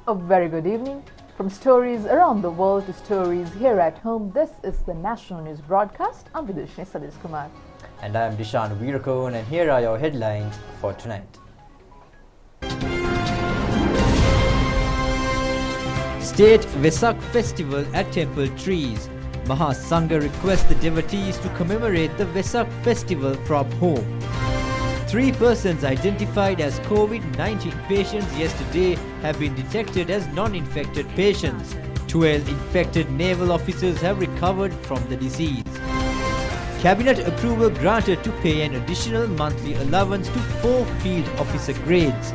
A very good evening. From stories around the world to stories here at home, this is the National News Broadcast. I'm Vidushni Sadish Kumar. And I am Dishan Veerakone, and here are your headlines for tonight. State Vesak Festival at Temple Trees. Mahasangha requests the devotees to commemorate the Vesak Festival from home. 3 persons identified as COVID-19 patients yesterday have been detected as non-infected patients. 12 infected naval officers have recovered from the disease. Cabinet approval granted to pay an additional monthly allowance to 4 field officer grades.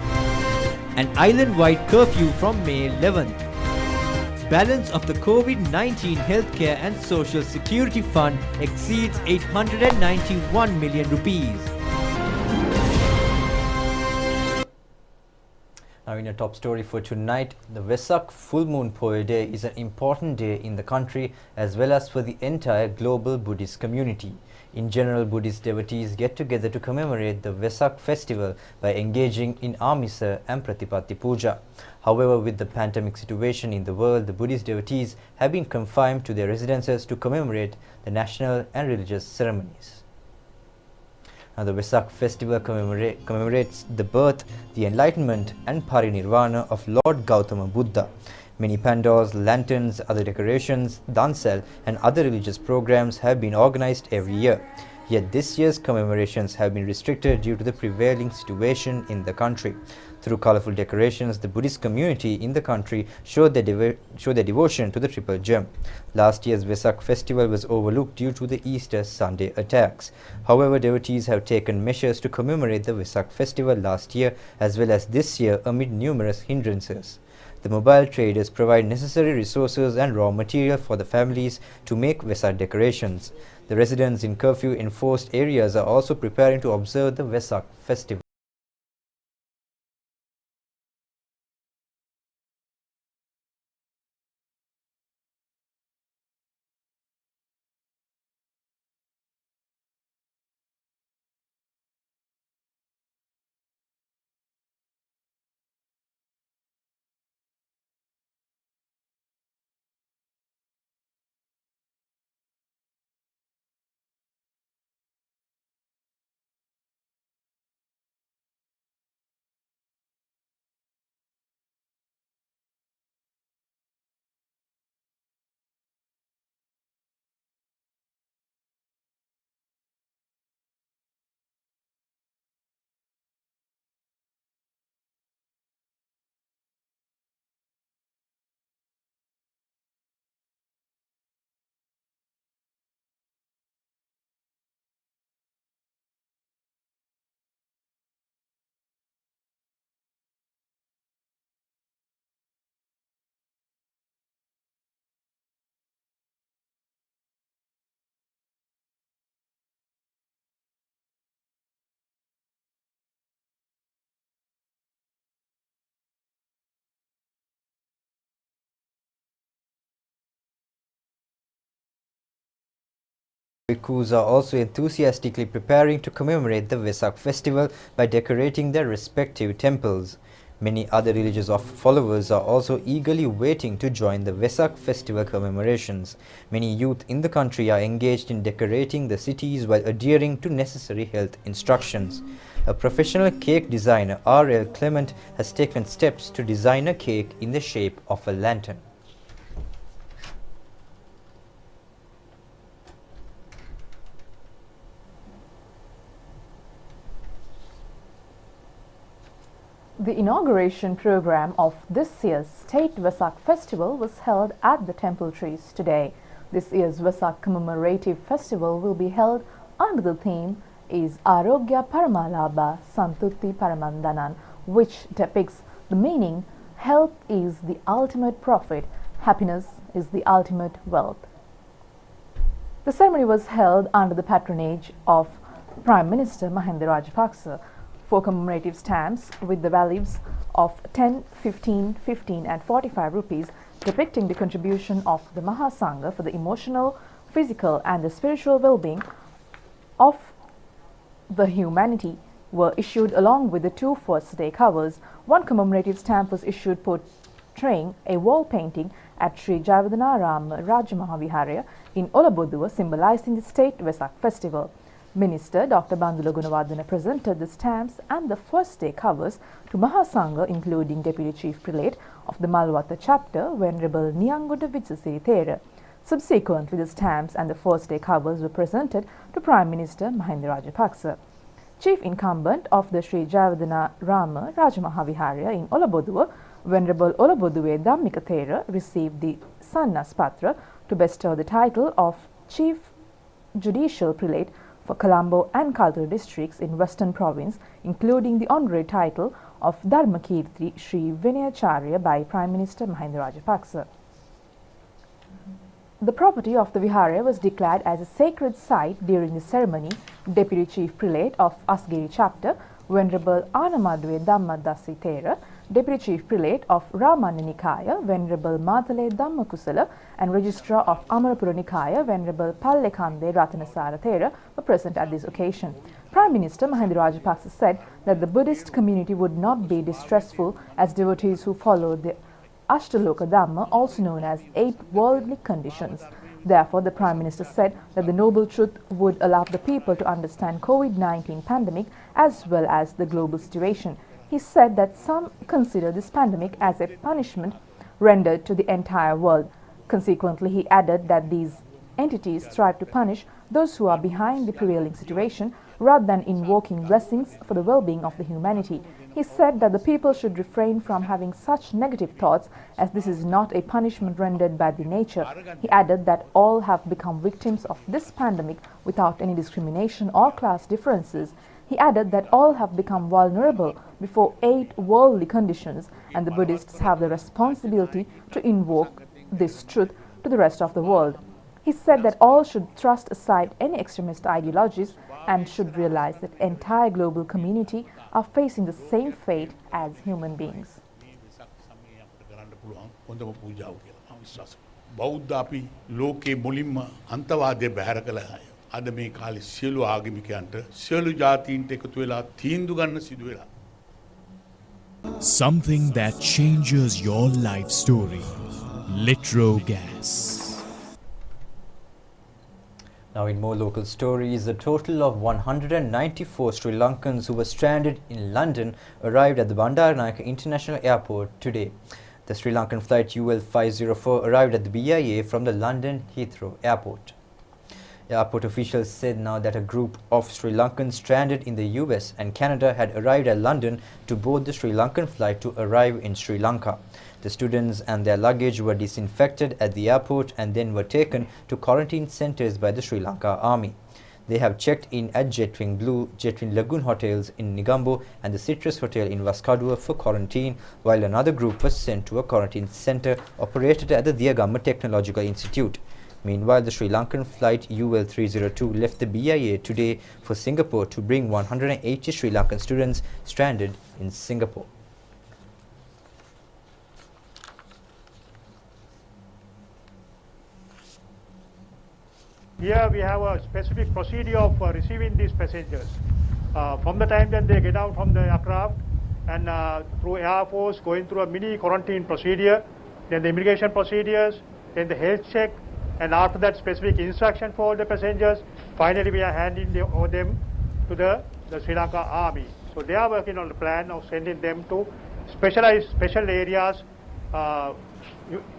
An island-wide curfew from May 11th. Balance of the COVID-19 Healthcare and Social Security Fund exceeds 891 million rupees. Now in a top story for tonight, the Vesak Full Moon Poya Day is an important day in the country as well as for the entire global Buddhist community. In general, Buddhist devotees get together to commemorate the Vesak festival by engaging in Amisa and Pratipatti Puja. However, with the pandemic situation in the world, the Buddhist devotees have been confined to their residences to commemorate the national and religious ceremonies. Now, the Vesak festival commemorates the birth, the enlightenment and parinirvana of Lord Gautama Buddha. Many pandals, lanterns, other decorations, dansal and other religious programs have been organized every year. Yet this year's commemorations have been restricted due to the prevailing situation in the country. Through colorful decorations, the Buddhist community in the country showed their devotion to the Triple Gem. Last year's Vesak festival was overlooked due to the Easter Sunday attacks. However, devotees have taken measures to commemorate the Vesak festival last year as well as this year amid numerous hindrances. The mobile traders provide necessary resources and raw material for the families to make Vesak decorations. The residents in curfew-enforced areas are also preparing to observe the Vesak festival. Bhikkhus are also enthusiastically preparing to commemorate the Vesak festival by decorating their respective temples. Many other religious followers are also eagerly waiting to join the Vesak festival commemorations. Many youth in the country are engaged in decorating the cities while adhering to necessary health instructions. A professional cake designer, R.L. Clement, has taken steps to design a cake in the shape of a lantern. The inauguration program of this year's State Vesak Festival was held at the Temple Trees today. This year's Vesak commemorative festival will be held under the theme is Arogya Paramalabha Santutti Paramandanan, which depicts the meaning health is the ultimate profit, happiness is the ultimate wealth. The ceremony was held under the patronage of Prime Minister Mahinda Rajapaksa. 4 commemorative stamps with the values of 10, 15, 15 and 45 rupees depicting the contribution of the Mahasangha for the emotional, physical and the spiritual well-being of the humanity were issued along with the 2 first day covers. 1 commemorative stamp was issued portraying a wall painting at Sri Jayawardhanarama Rajamahaviharaya in Olaboduwa, symbolizing the state Vesak festival. Minister Dr. Bandula Gunawardena presented the stamps and the first day covers to Mahasangha, including Deputy Chief Prelate of the Malwatha chapter, Venerable Niyangoda Vijayasiri Thera. Subsequently, the stamps and the first day covers were presented to Prime Minister Mahinda Rajapaksa. Chief incumbent of the Sri Jayawardhanarama Rajamahaviharaya in Olaboduwa, Venerable Olaboduwe Dhammika Thera, received the Sannas Patra to bestow the title of Chief Judicial Prelate for Colombo and Kaltara districts in Western Province, including the honorary title of Dharmakirti Sri Vinayacharya by Prime Minister Mahinda Rajapaksa. The property of the Viharaya was declared as a sacred site during the ceremony. Deputy Chief Prelate of Asgiri chapter, Venerable Anamadwe Dhammadasi Thera, Deputy Chief Prelate of Ramana Nikaya, Venerable Madale Dhammakusala, and Registrar of Amarapura Nikaya, Venerable Pallekande Ratanasara Thera, were present at this occasion. Prime Minister Mahinda Rajapaksa said that the Buddhist community would not be distressful as devotees who follow the Ashtaloka Dhamma, also known as 8 worldly conditions. Therefore, the Prime Minister said that the Noble Truth would allow the people to understand COVID-19 pandemic as well as the global situation. He said that some consider this pandemic as a punishment rendered to the entire world. Consequently, he added that these entities strive to punish those who are behind the prevailing situation rather than invoking blessings for the well-being of the humanity. He said that the people should refrain from having such negative thoughts, as this is not a punishment rendered by the nature. He added that all have become victims of this pandemic without any discrimination or class differences. He added that all have become vulnerable before 8 worldly conditions, and the Buddhists have the responsibility to invoke this truth to the rest of the world. He said that all should thrust aside any extremist ideologies and should realize that entire global community are facing the same fate as human beings. බෞද්ධ අපි ලෝකේ මුලින්ම අන්තවාදය බැහැර කළ අය. අද මේ කාලේ සියලු ආගමිකයන්ට සියලු ජාතීන්ට එකතු වෙලා තීන්දුව ගන්න සිදු වෙලා. Something that changes your life story. Litro Gas. Now in more local stories, a total of 194 Sri Lankans who were stranded in London arrived at the Bandaranaike International Airport today. The Sri Lankan flight UL 504 arrived at the BIA from the London Heathrow Airport. Airport officials said now that a group of Sri Lankans stranded in the US and Canada had arrived at London to board the Sri Lankan flight to arrive in Sri Lanka. The students and their luggage were disinfected at the airport and then were taken to quarantine centres by the Sri Lanka Army. They have checked in at Jetwing Blue, Jetwing Lagoon hotels in Negombo and the Citrus Hotel in Vaskadua for quarantine, while another group was sent to a quarantine centre operated at the Diyagamma Technological Institute. Meanwhile, the Sri Lankan flight UL 302 left the BIA today for Singapore to bring 180 Sri Lankan students stranded in Singapore. Here we have a specific procedure of receiving these passengers. From the time that they get out from the aircraft and through Air Force, going through a mini quarantine procedure, then the immigration procedures, then the health check, and after that specific instruction for the passengers. Finally, we are handing them to the Sri Lanka Army. So they are working on the plan of sending them to special areas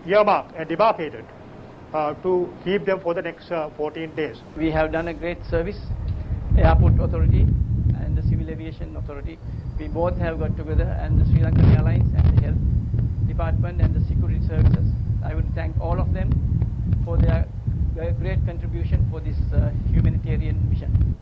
earmarked and demarcated to keep them for the next 14 days. We have done a great service, Airport Authority and the Civil Aviation Authority. We both have got together, and the Sri Lankan Airlines and the Health Department and the Security Services. I would thank all of them for their great contribution for this humanitarian mission.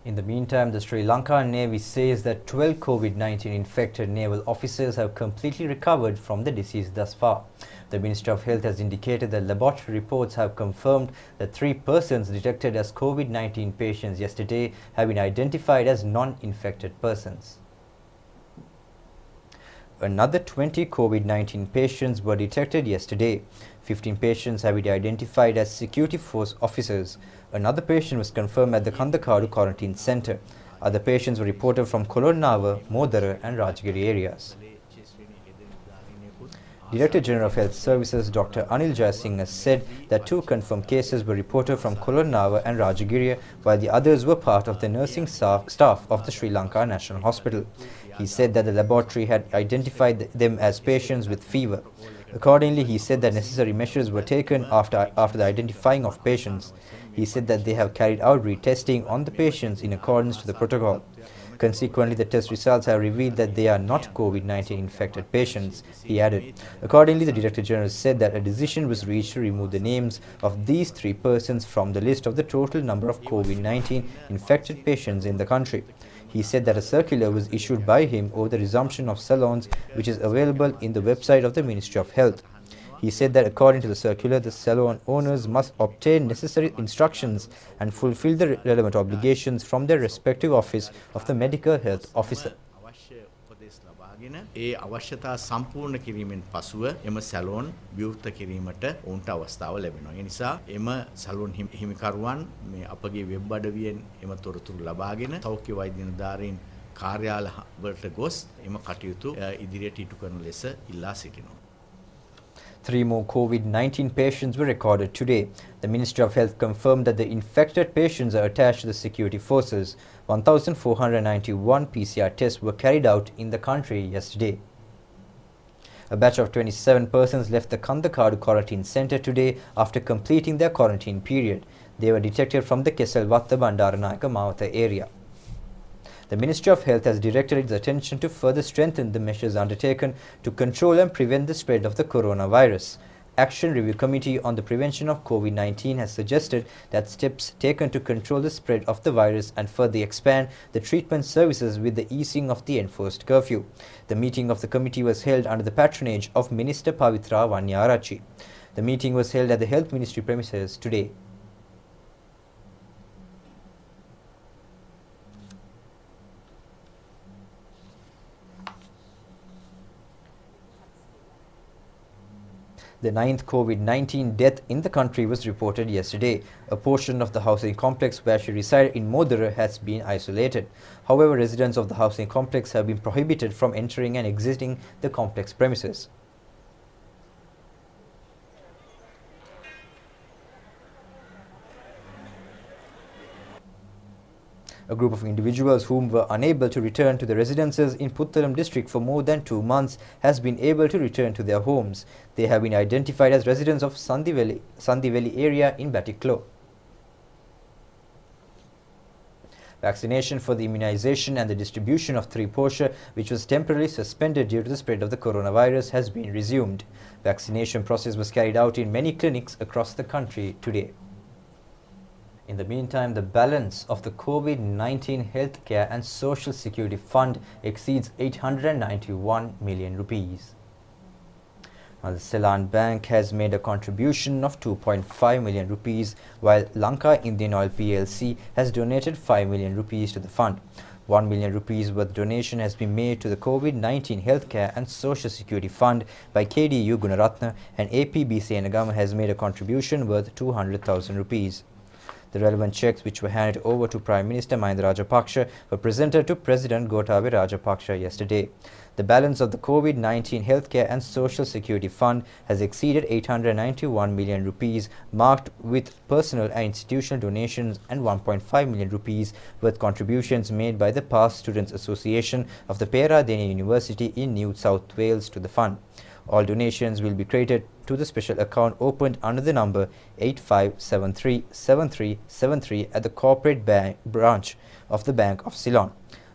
In the meantime, the Sri Lanka Navy says that 12 COVID-19 infected naval officers have completely recovered from the disease thus far. The Ministry of Health has indicated that laboratory reports have confirmed that 3 persons detected as COVID-19 patients yesterday have been identified as non-infected persons. Another 20 COVID-19 patients were detected yesterday. 15 patients have been identified as security force officers. Another patient was confirmed at the Kandakadu quarantine centre. Other patients were reported from Kolonnawa, Modara and Rajgiri areas. Director General of Health Services Dr. Anil Jayasinghe said that 2 confirmed cases were reported from Kolonnawa and Rajagiriya, while the others were part of the nursing staff of the Sri Lanka National Hospital. He said that the laboratory had identified them as patients with fever. Accordingly, he said that necessary measures were taken after the identifying of patients. He said that they have carried out retesting on the patients in accordance to the protocol. Consequently, the test results have revealed that they are not COVID-19 infected patients, he added. Accordingly, the Director General said that a decision was reached to remove the names of these 3 persons from the list of the total number of COVID-19 infected patients in the country. He said that a circular was issued by him over the resumption of salons, which is available in the website of the Ministry of Health. He said that according to the circular, the salon owners must obtain necessary instructions and fulfill the relevant obligations from their respective office of the medical health officer. ඒ අවශ්‍යතා සම්පූර්ණ කිරීමෙන් පසුව එම salon විවෘත කිරීමට ඔවුන්ට අවස්ථාව ලැබෙනවා. ඒ නිසා එම සැලෝන් හිමිකරුවන් මේ අපගේ වෙබ් අඩවියෙන් එම තොරතුරු ලබාගෙන සෞඛ්‍ය වෛද්‍ය නිලධාරීන් කාර්යාලවලට ගොස් එම කටයුතු ඉදිරියට ඉටු කරන ලෙස ඉල්ලා සිටිනවා. 3 more COVID-19 patients were recorded today. The Ministry of Health confirmed that the infected patients are attached to the security forces. 1,491 PCR tests were carried out in the country yesterday. A batch of 27 persons left the Kandakadu quarantine centre today after completing their quarantine period. They were detected from the Kesalwatta Bandaranayaka Mawatha area. The Ministry of Health has directed its attention to further strengthen the measures undertaken to control and prevent the spread of the coronavirus. Action Review Committee on the Prevention of COVID-19 has suggested that steps taken to control the spread of the virus and further expand the treatment services with the easing of the enforced curfew. The meeting of the committee was held under the patronage of Minister Pavitra Wanyarachi. The meeting was held at the Health Ministry premises today. The 9th COVID-19 death in the country was reported yesterday. A portion of the housing complex where she resided in Modara has been isolated. However, residents of the housing complex have been prohibited from entering and exiting the complex premises. A group of individuals whom were unable to return to their residences in Puttalam district for more than 2 months has been able to return to their homes. They have been identified as residents of Sandiveli area in Batiklo. Vaccination for the immunization and the distribution of 3 Posha, which was temporarily suspended due to the spread of the coronavirus, has been resumed. Vaccination process was carried out in many clinics across the country today. In the meantime, the balance of the COVID-19 Healthcare and Social Security Fund exceeds 891 million rupees. Now, the Ceylon Bank has made a contribution of 2.5 million rupees, while Lanka Indian Oil PLC has donated 5 million rupees to the fund. 1 million rupees worth donation has been made to the COVID-19 Healthcare and Social Security Fund by KDU Gunaratna, and APBC Enagama has made a contribution worth 200,000 rupees. The relevant checks, which were handed over to Prime Minister Mahinda Rajapaksa, were presented to President Gotabaya Rajapaksa yesterday. The balance of the COVID-19 Healthcare and Social Security Fund has exceeded 891 million rupees, marked with personal and institutional donations, and 1.5 million rupees worth contributions made by the Past Students Association of the Peradeniya University in New South Wales to the fund. All donations will be credited to the special account opened under the number 85737373 at the corporate branch of the Bank of Ceylon.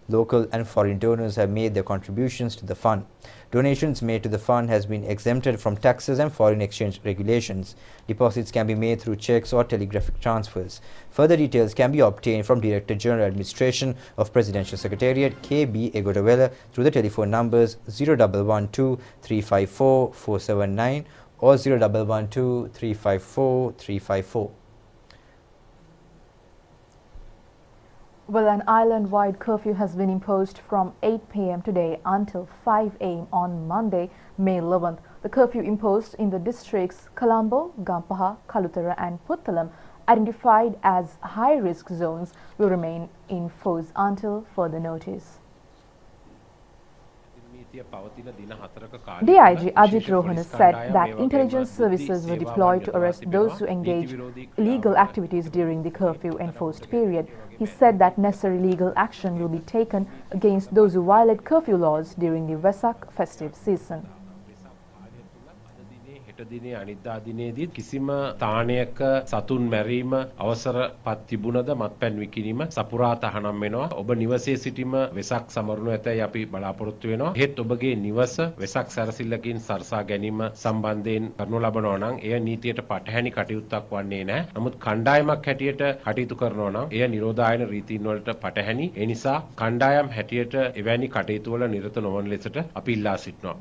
Local and foreign donors have made their contributions to the fund. Donations made to the fund has been exempted from taxes and foreign exchange regulations. Deposits can be made through checks or telegraphic transfers. Further details can be obtained from Director General Administration of Presidential Secretariat KB Egodawela through the telephone numbers 0112 354 479 or 0112 354 354. Well, an island-wide curfew has been imposed from 8 p.m. today until 5 a.m. on Monday, May 11th. The curfew imposed in the districts Colombo, Gampaha, Kalutara and Puttalam, identified as high-risk zones, will remain in force until further notice. DIG Ajit Rohana said that intelligence services were deployed to arrest those who engage illegal activities during the curfew enforced period. He said that necessary legal action will be taken against those who violate curfew laws during the Vesak festive season. හෙට දිනේ අනිද්දා දිනේදීත් කිසිම තාණයක සතුන් මැරීම අවසරපත් තිබුණද මත්පැන් විකිණීම සපුරා තහනම් වෙනවා. ඔබ නිවසේ සිටීම වෙසක් සමරුණු ඇතැයි අපි බලාපොරොත්තු වෙනවා. එහෙත් ඔබගේ නිවස වෙසක් සැරසිල්ලකින් සරසා ගැනීම සම්බන්ධයෙන් කරනු ලබනවා නම් එය නීතියට පටහැනි කටයුත්තක් වන්නේ නැහැ. නමුත් කණ්ඩායමක් හැටියට කටයුතු කරනවා නම් එය නිරෝධායන රීතීන් වලට පටහැනි. ඒ නිසා කණ්ඩායම් හැටියට එවැනි කටයුතු වල නිරත නොවන ලෙසට අපි ඉල්ලා සිටිනවා.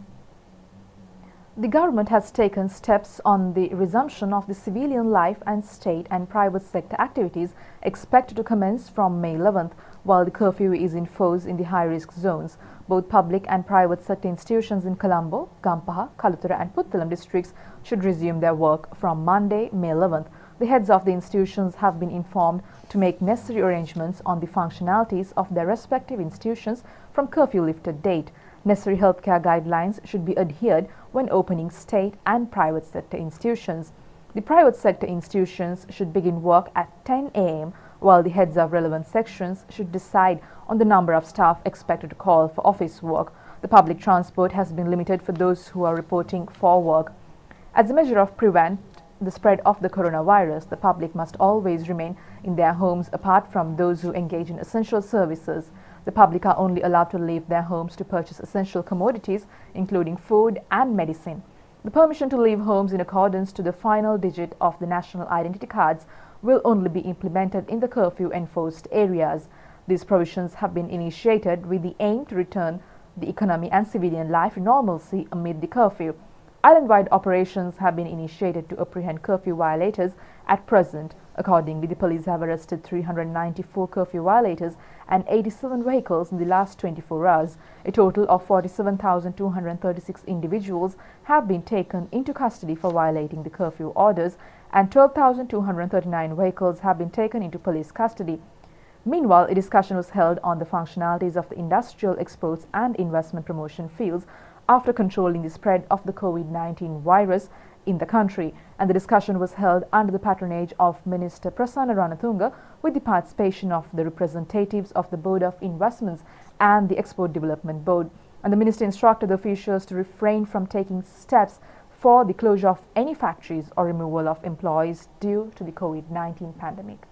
The government has taken steps on the resumption of the civilian life and state and private sector activities expected to commence from May 11th, while the curfew is in force in the high-risk zones. Both public and private sector institutions in Colombo, Gampaha, Kalutara and Puttalam districts should resume their work from Monday, May 11th. The heads of the institutions have been informed to make necessary arrangements on the functionalities of their respective institutions from curfew-lifted date. Necessary healthcare guidelines should be adhered when opening state and private sector institutions. The private sector institutions should begin work at 10 a.m., while the heads of relevant sections should decide on the number of staff expected to call for office work. The public transport has been limited for those who are reporting for work. As a measure of prevent the spread of the coronavirus, the public must always remain in their homes apart from those who engage in essential services. The public are only allowed to leave their homes to purchase essential commodities, including food and medicine. The permission to leave homes in accordance to the final digit of the national identity cards will only be implemented in the curfew-enforced areas. These provisions have been initiated with the aim to return the economy and civilian life to normalcy amid the curfew. Island-wide operations have been initiated to apprehend curfew violators at present. Accordingly, the police have arrested 394 curfew violators and 87 vehicles in the last 24 hours. A total of 47,236 individuals have been taken into custody for violating the curfew orders, and 12,239 vehicles have been taken into police custody. Meanwhile, a discussion was held on the functionalities of the industrial, exports and investment promotion fields after controlling the spread of the COVID-19 virus in the country, and the discussion was held under the patronage of Minister Prasanna Ranatunga with the participation of the representatives of the Board of Investments and the Export Development Board. And the minister instructed the officials to refrain from taking steps for the closure of any factories or removal of employees due to the COVID-19 pandemic.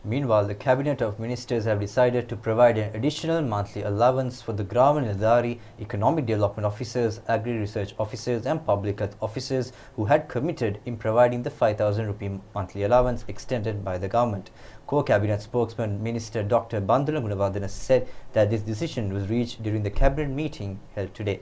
Meanwhile, the Cabinet of Ministers have decided to provide an additional monthly allowance for the Grama Nilgiri, Economic Development Officers, Agri-Research Officers and Public Health Officers who had committed in providing the 5,000 rupee monthly allowance extended by the government. Core Cabinet spokesman Minister Dr. Bandula Gunawardena said that this decision was reached during the Cabinet meeting held today.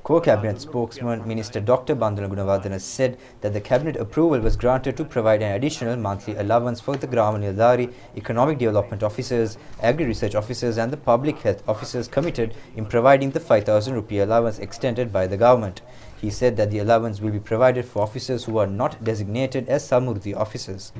Core Cabinet spokesman Minister Dr. Bandula Gunawardena said that the Cabinet approval was granted to provide an additional monthly allowance for the Grama Nilgiri, Economic Development Officers, Agri-Research Officers and the Public Health Officers committed in providing the 5,000 rupee allowance extended by the government. He said that the allowance will be provided for officers who are not designated as Samurthi officers.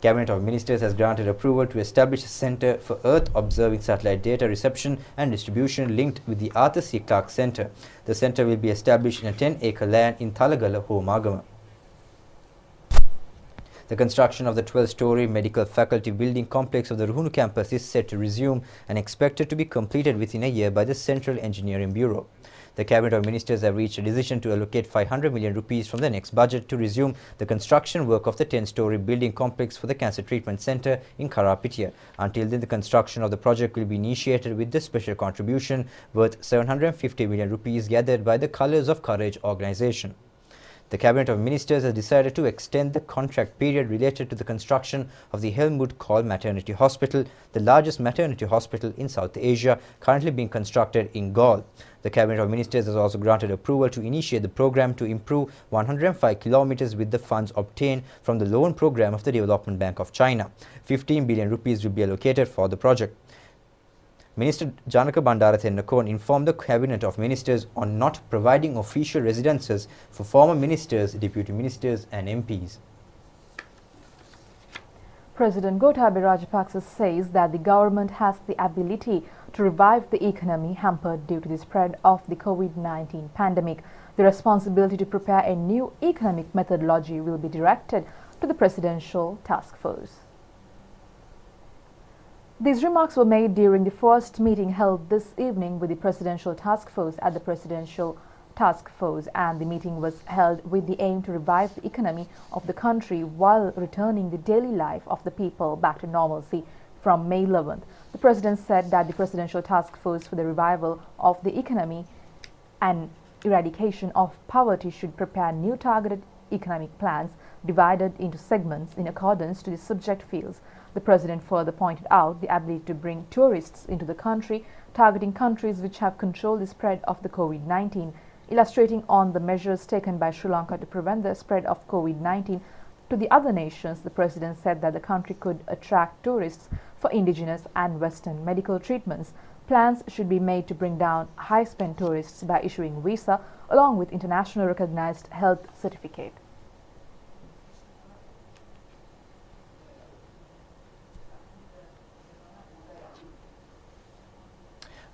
Cabinet of Ministers has granted approval to establish a Centre for Earth-Observing Satellite Data Reception and Distribution linked with the Arthur C. Clarke Centre. The centre will be established in a 10-acre land in Thalagala, Homagama. The construction of the 12-storey medical faculty building complex of the Ruhunu campus is set to resume and expected to be completed within a year by the Central Engineering Bureau. The Cabinet of Ministers have reached a decision to allocate 500 million rupees from the next budget to resume the construction work of the 10-storey building complex for the Cancer Treatment Centre in Karapitia. Until then, the construction of the project will be initiated with the special contribution worth 750 million rupees gathered by the Colours of Courage organisation. The Cabinet of Ministers has decided to extend the contract period related to the construction of the Helmut Kohl Maternity Hospital, the largest maternity hospital in South Asia, currently being constructed in Gaul. The Cabinet of Ministers has also granted approval to initiate the program to improve 105 kilometers with the funds obtained from the loan program of the Development Bank of China. 15 billion rupees will be allocated for the project. Minister Janaka Bandara Tennakon informed the Cabinet of Ministers on not providing official residences for former ministers, deputy ministers and MPs. President Gotabaya Rajapaksa says that the government has the ability to revive the economy hampered due to the spread of the COVID-19 pandemic. The responsibility to prepare a new economic methodology will be directed to the Presidential Task Force. These remarks were made during the first meeting held this evening with the Presidential Task Force at the Presidential Task Force, and the meeting was held with the aim to revive the economy of the country while returning the daily life of the people back to normalcy from May 11th. The President said that the Presidential Task Force for the revival of the economy and eradication of poverty should prepare new targeted economic plans divided into segments in accordance to the subject fields. The President further pointed out the ability to bring tourists into the country, targeting countries which have controlled the spread of the COVID-19. Illustrating on the measures taken by Sri Lanka to prevent the spread of COVID-19 to the other nations, the President said that the country could attract tourists for indigenous and Western medical treatments. Plans should be made to bring down high-spend tourists by issuing visa along with international recognized health certificate.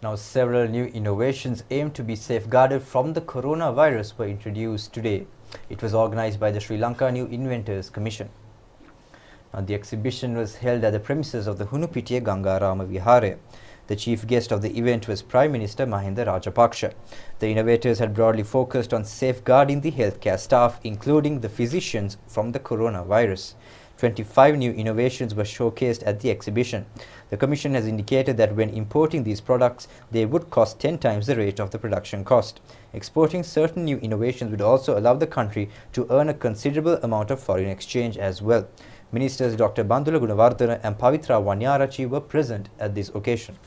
Now, several new innovations aimed to be safeguarded from the coronavirus were introduced today. It was organized by the Sri Lanka New Inventors Commission. Now, the exhibition was held at the premises of the Hunupitiya Gangarama Vihara. The chief guest of the event was Prime Minister Mahinda Rajapaksa. The innovators had broadly focused on safeguarding the healthcare staff, including the physicians, from the coronavirus. 25 new innovations were showcased at the exhibition. The Commission has indicated that when importing these products, they would cost 10 times the rate of the production cost. Exporting certain new innovations would also allow the country to earn a considerable amount of foreign exchange as well. Ministers Dr. Bandula Gunawardena and Pavitra Wanyarachi were present at this occasion.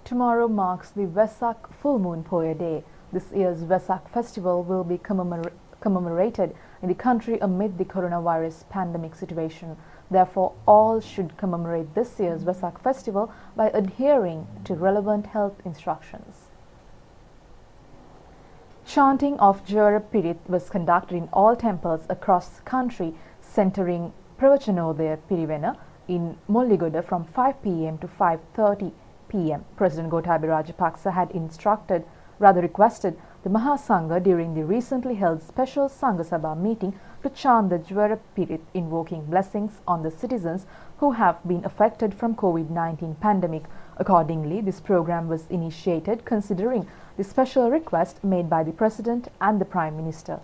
Tomorrow marks the Vesak full moon Poya Day. This year's Vesak festival will be commemorated in the country amid the coronavirus pandemic situation. Therefore, all should commemorate this year's Vesak festival by adhering to relevant health instructions. Chanting of Jara Pirit was conducted in all temples across the country, centering Pravachanodaya Pirivena in Molligoda from 5 p.m. to 5:30 p.m. President Gotabaya Rajapaksa had requested the Mahasangha during the recently held special Sangha Sabha meeting to chant the Jwara Pirit, invoking blessings on the citizens who have been affected from COVID-19 pandemic. Accordingly, this program was initiated considering the special request made by the President and the Prime Minister.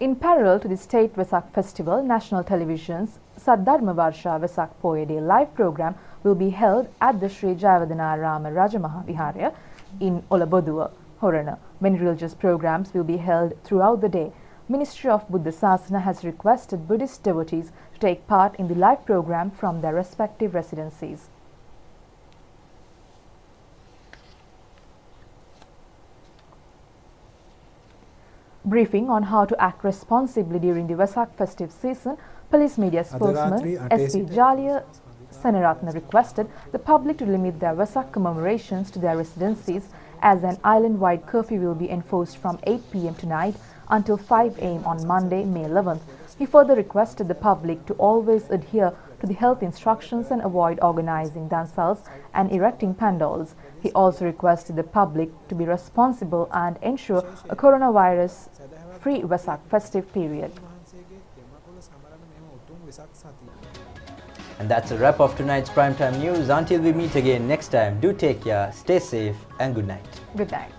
In parallel to the State Vesak Festival, National Television's Saddharma Varsha Vesak Poya Day live program will be held at the Sri Jayawadanarama Rajamaha Vihara in Olaboduwa, Horana. Many religious programs will be held throughout the day. Ministry of Buddha Sasana has requested Buddhist devotees to take part in the live program from their respective residencies. Briefing on how to act responsibly during the Vesak festive season, Police Media spokesman SP Jalia Senaratna requested the public to limit their Vesak commemorations to their residencies, as an island-wide curfew will be enforced from 8 p.m. tonight until 5 a.m. on Monday, May 11th. He further requested the public to always adhere to the health instructions and avoid organizing themselves and erecting pandals. He also requested the public to be responsible and ensure a coronavirus-free Vesak festive period. And that's a wrap of tonight's Primetime News. Until we meet again next time, do take care, stay safe and good night. Good night.